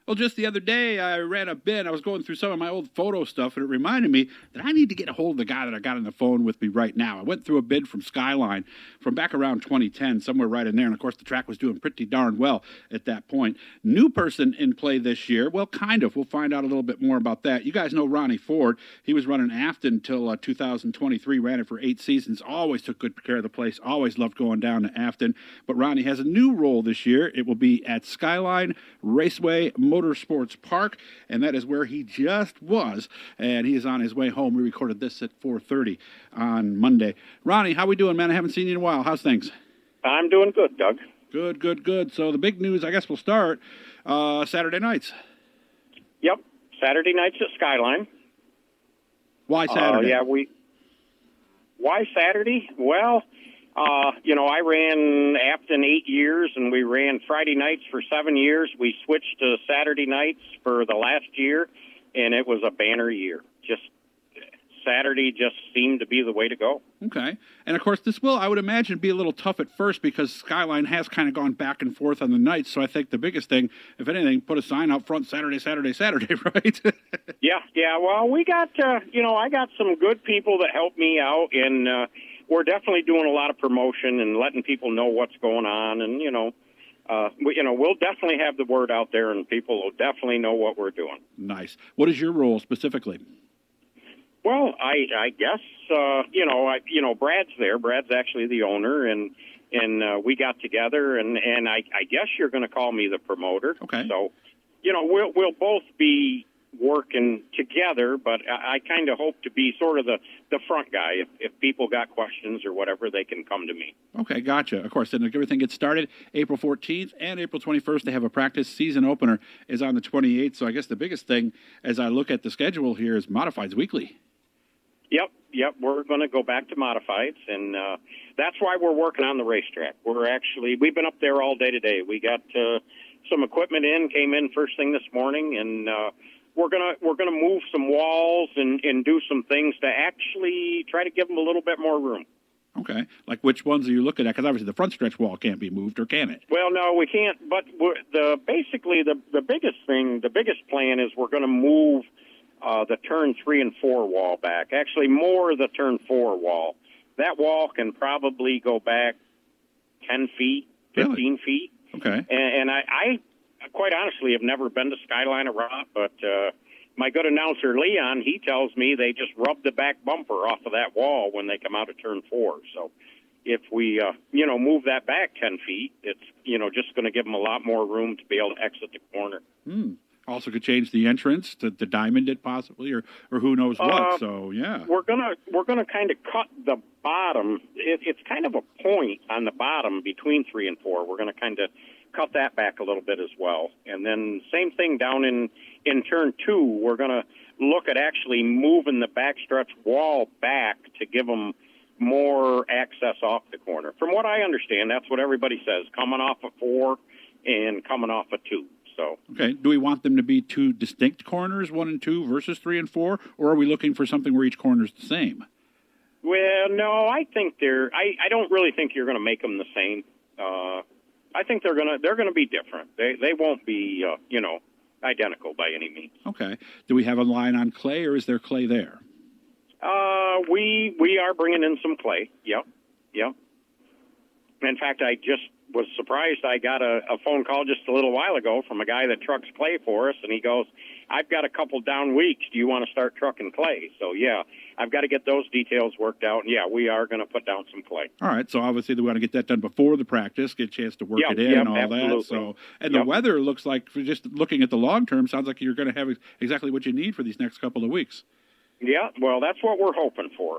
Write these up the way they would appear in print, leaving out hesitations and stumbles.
Well, just the other day, I ran a bid. I was going through some of my old photo stuff, and it reminded me that I need to get a hold of the guy that I got on the phone with me right now. I went through a bid from Skyline from back around 2010, somewhere right in there. And, of course, the track was doing pretty darn well at that point. New person in play this year. Well, kind of. We'll find out a little bit more about that. You guys know Ronnie Ford. He was running Afton until 2023, ran it for 8 seasons. Always took good care of the place. Always loved going down to Afton. But Ronnie has a new role this year. It will be at Skyline Raceway Motorsports Park, and that is where he just was, and he is on his way home. We recorded this at 4:30 on Monday. Ronnie, how we doing, man? I haven't seen you in a while. How's things? I'm doing good, Doug. Good, good, good. So the big news, I guess we'll start Saturday nights. Yep, Saturday nights at Skyline. Why Saturday? Why Saturday? Well, I ran Afton 8 years, and we ran Friday nights for 7 years. We switched to Saturday nights for the last year, and it was a banner year. Saturday just seemed to be the way to go. Okay. And, of course, this will, I would imagine, be a little tough at first because Skyline has kind of gone back and forth on the nights. So I think the biggest thing, if anything, put a sign out front Saturday, right? Yeah. Well, we got, I got some good people that help me out, and we're definitely doing a lot of promotion and letting people know what's going on. And, we'll definitely have the word out there, and people will definitely know what we're doing. Nice. What is your role specifically? Well, I guess, Brad's there. Brad's actually the owner, and we got together, and I guess you're going to call me the promoter. Okay. So, we'll both be working together, but I kind of hope to be sort of the front guy. If people got questions or whatever, they can come to me. Okay, gotcha. Of course, then everything gets started April 14th and April 21st. They have a practice. Season opener is on the 28th. So I guess the biggest thing as I look at the schedule here is modifieds weekly. Yep. We're going to go back to modifieds, and that's why we're working on the racetrack. We've been up there all day today. We got some equipment came in first thing this morning, and we're gonna move some walls and do some things to actually try to give them a little bit more room. Okay. Like which ones are you looking at? Because obviously the front stretch wall can't be moved, or can it? Well, no, we can't. But the biggest plan is we're going to move the turn 3 and 4 wall back. Actually, more the turn 4 wall. That wall can probably go back 10 feet, 15 really? feet. Okay. And I quite honestly have never been to Skyline a lot, but my good announcer, Leon, he tells me they just rub the back bumper off of that wall when they come out of turn 4. So if we, move that back 10 feet, it's, just going to give them a lot more room to be able to exit the corner. Also could change the entrance to the diamond it possibly, or who knows what. So, yeah. We're gonna kind of cut the bottom. It's kind of a point on the bottom between 3 and 4. We're going to kind of cut that back a little bit as well. And then same thing down in turn 2, we're going to look at actually moving the backstretch wall back to give them more access off the corner. From what I understand, that's what everybody says, coming off of 4 and coming off of 2. So. Okay. Do we want them to be two distinct corners, 1 and 2 versus 3 and 4, or are we looking for something where each corner is the same? Well, no, I think I don't really think you're going to make them the same. I think they're gonna be different. They won't be identical by any means. Okay. Do we have a line on clay, or is there clay there? We are bringing in some clay. Yep. In fact, I just was surprised. I got a phone call just a little while ago from a guy that trucks clay for us, and he goes, I've got a couple down weeks. Do you want to start trucking clay? So, yeah, I've got to get those details worked out. And, yeah, we are going to put down some clay. All right. So, obviously, we want to get that done before the practice, get a chance to work it in and all absolutely. that. So, and the weather looks like, for just looking at the long term, sounds like you're going to have exactly what you need for these next couple of weeks. Yeah, well, that's what we're hoping for.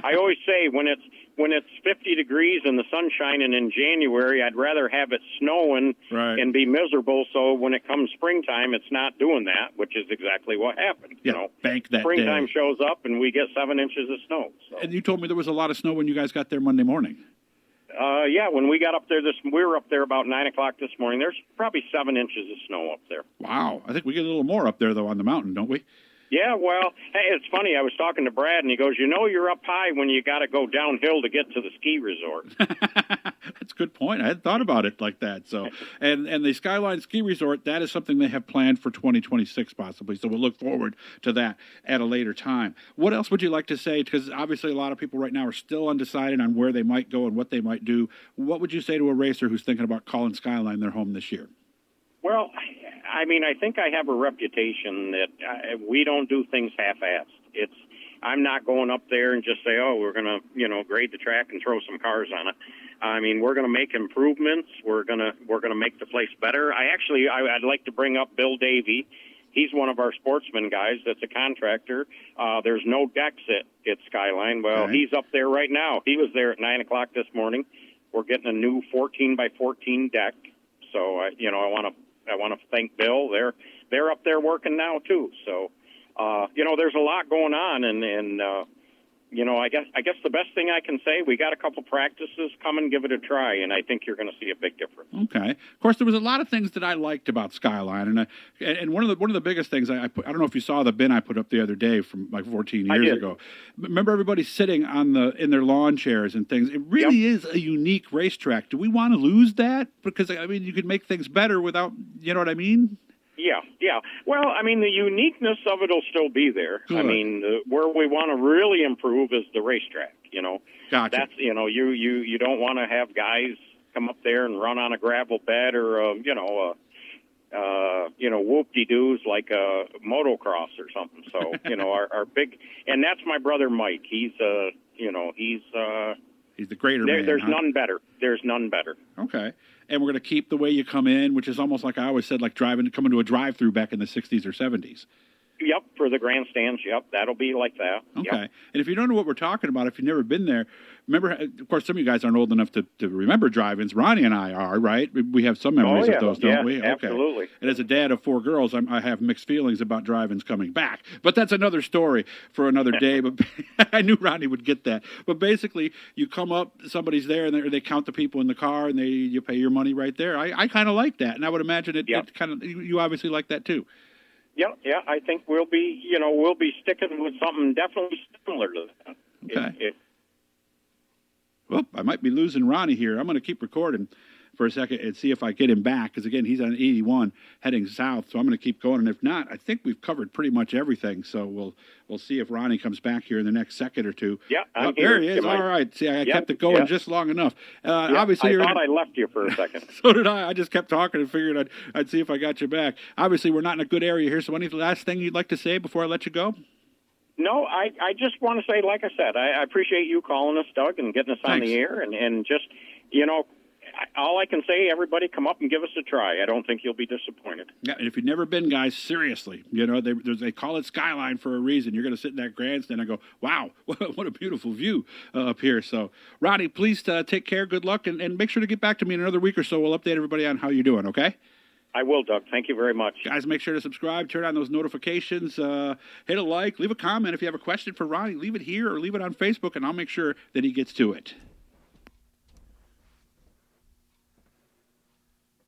I always say when it's 50 degrees and the sun's shining in January, I'd rather have it snowing and be miserable. So when it comes springtime, it's not doing that, which is exactly what happened. Yeah, bank that springtime day. shows up and we get 7 inches of snow. So. And you told me there was a lot of snow when you guys got there Monday morning. Yeah, when we got up there, we were up there about 9 o'clock this morning. There's probably 7 inches of snow up there. Wow, I think we get a little more up there though on the mountain, don't we? Yeah, well, hey, it's funny. I was talking to Brad, and he goes, you're up high when you got to go downhill to get to the ski resort. That's a good point. I hadn't thought about it like that. So, and the Skyline Ski Resort, that is something they have planned for 2026 possibly. So we'll look forward to that at a later time. What else would you like to say? Because obviously a lot of people right now are still undecided on where they might go and what they might do. What would you say to a racer who's thinking about calling Skyline their home this year? Well, I mean, I think I have a reputation that we don't do things half-assed. I'm not going up there and just say, oh, we're going to, grade the track and throw some cars on it. I mean, we're going to make improvements. We're going to make the place better. I'd like to bring up Bill Davey. He's one of our sportsman guys. That's a contractor. There's no decks at Skyline. Well, okay. He's up there right now. He was there at 9:00 this morning. We're getting a new 14 by 14 deck. So, I want to thank Bill. They're up there working now too. So, there's a lot going on, and I guess the best thing I can say, we got a couple practices. Come and give it a try, and I think you're going to see a big difference. Okay. Of course, there was a lot of things that I liked about Skyline, and one of the biggest things I don't know if you saw the bin I put up the other day from like 14 years ago. Remember everybody sitting in their lawn chairs and things. It really is a unique racetrack. Do we want to lose that? Because I mean, you could make things better without, you know what I mean? Yeah. Well, I mean, the uniqueness of it will still be there. Good. I mean, where we want to really improve is the racetrack. Gotcha. That's you don't want to have guys come up there and run on a gravel bed or whoop-de-doos like a motocross or something. So our big, and that's my brother Mike. He's he's the greater man. There's none better. There's none better. Okay. And we're going to keep the way you come in, which is almost like I always said, like coming to a drive-through back in the 60s or 70s. Yep, for the grandstands. Yep, that'll be like that. Okay. Yep. And if you don't know what we're talking about, if you've never been there, remember, of course, some of you guys aren't old enough to remember drive-ins. Ronnie and I are, right? We have some memories of those, don't we? Okay. Absolutely. And as a dad of 4 girls, I have mixed feelings about drive-ins coming back. But that's another story for another day. But I knew Ronnie would get that. But basically, you come up, somebody's there, and they count the people in the car, and you pay your money right there. I kind of like that, and I would imagine it kind of, you obviously like that too. Yeah. I think we'll be sticking with something definitely similar to that. Okay. Well, I might be losing Ronnie here. I'm going to keep recording for a second and see if I get him back. Because, again, he's on 81 heading south. So I'm going to keep going. And if not, I think we've covered pretty much everything. So we'll see if Ronnie comes back here in the next second or two. Yeah, I'm here. There he is. All right. See, I kept it going just long enough. Obviously, I thought I left you for a second. So did I. I just kept talking and figured I'd see if I got you back. Obviously, we're not in a good area here. So any last thing you'd like to say before I let you go? No, I just want to say, like I said, I appreciate you calling us, Doug, and getting us on the air. And just, all I can say, everybody come up and give us a try. I don't think you'll be disappointed. Yeah, and if you've never been, guys, seriously, they call it Skyline for a reason. You're going to sit in that grandstand and go, wow, what a beautiful view up here. So, Ronnie, please take care. Good luck, and make sure to get back to me in another week or so. We'll update everybody on how you're doing, okay? I will, Doug. Thank you very much. Guys, make sure to subscribe, turn on those notifications, hit a like, leave a comment. If you have a question for Ronnie, leave it here or leave it on Facebook, and I'll make sure that he gets to it.